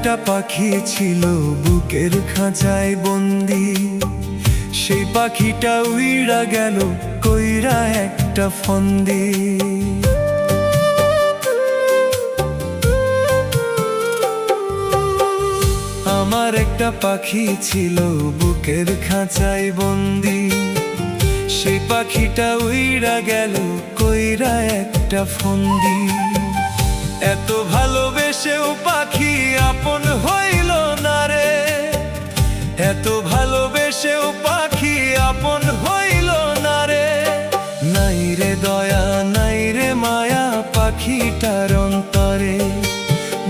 একটা পাখি ছিল বুকের খাঁচায় বন্দি, সেই পাখিটা উইড়া গেল কইরা একটা ফন্দি। আমার একটা পাখি ছিল বুকের খাঁচায় বন্দি, সেই পাখিটা উইড়া গেল কইরা একটা ফন্দি। এত ভালোবেসেও পাখি আপন হইল না রে, এত ভালোবেসেও পাখি আপন হইল না রে। নাই রে দয়া নাই রে মায়া পাখিটার অন্তরে,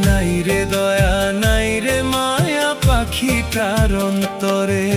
নাই রে দয়া নাই রে মায়া পাখিটার অন্তরে।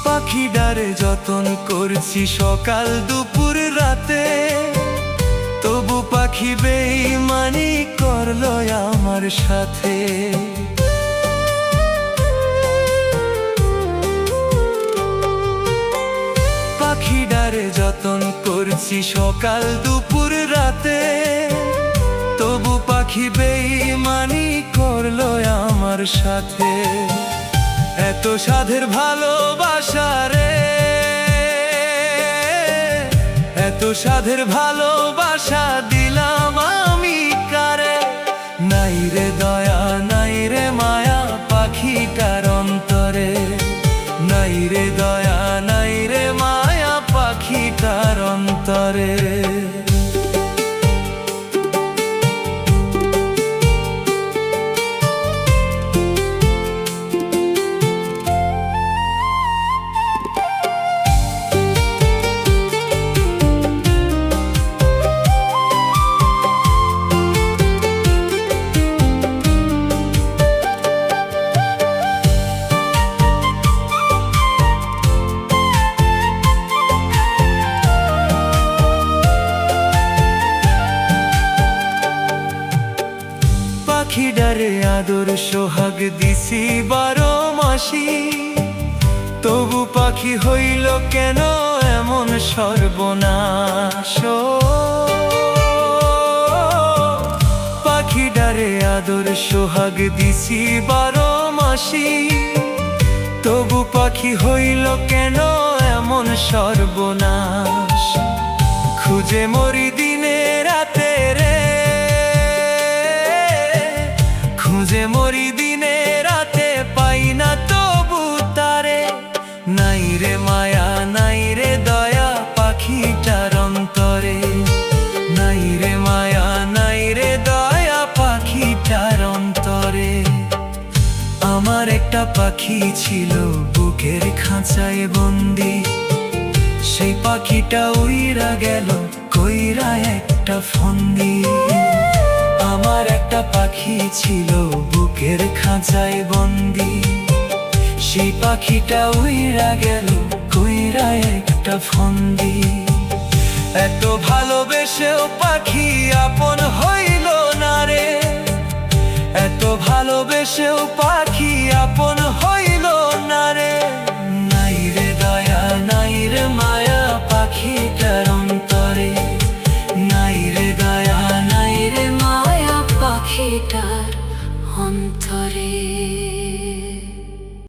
পাখিটারে যতন করছি সকাল দুপুর রাতে, তবু পাখি বেইমানি করলো আমার সাথে। পাখিটারে যতন করছি সকাল দুপুর রাতে, তবু পাখি বেইমানি করলো আমার সাথে। এত সাধের ভালোবাসা রে, এত সাধের ভালোবাসা দিলাম আমি কারে। নাই রে দয়া নাই রে মায়া পাখিটার অন্তরে, নাই রে দয়া নাই রে মায়া পাখিটার অন্তরে। পাখিটারে আদর সোহাগ দিছি 12 মাসি, তবু পাখি হইল কেন এমন সর্বনাশ। পাখিটারে আদর সোহাগ দিছি 12 মাসি, তবু পাখি হইল কেন এমন সর্বনাশ। খুঁজে মরি দিনে রাতে রে, খুঁজে মরি দিনে রাতে পাই না তবু তারে। নাই রে মায়া নাই রে দয়া পাখিটার অন্তরে, নাই রে মায়া নাই রে দয়া পাখিটার অন্তরে। আমার একটা পাখি ছিল বুকের খাঁচায় বন্দি, সেই পাখিটা উইড়া গেল কইরা একটা ফন্দি। আমার একটা পাখি ছিল বুকের খাঁচায় বন্দি, সেই পাখিটা উইড়া গেল কইরা একটা ফন্দি। এত ভালোবেসেও পাখি আপন হইল না রে, এত ভালোবেসেও পাখি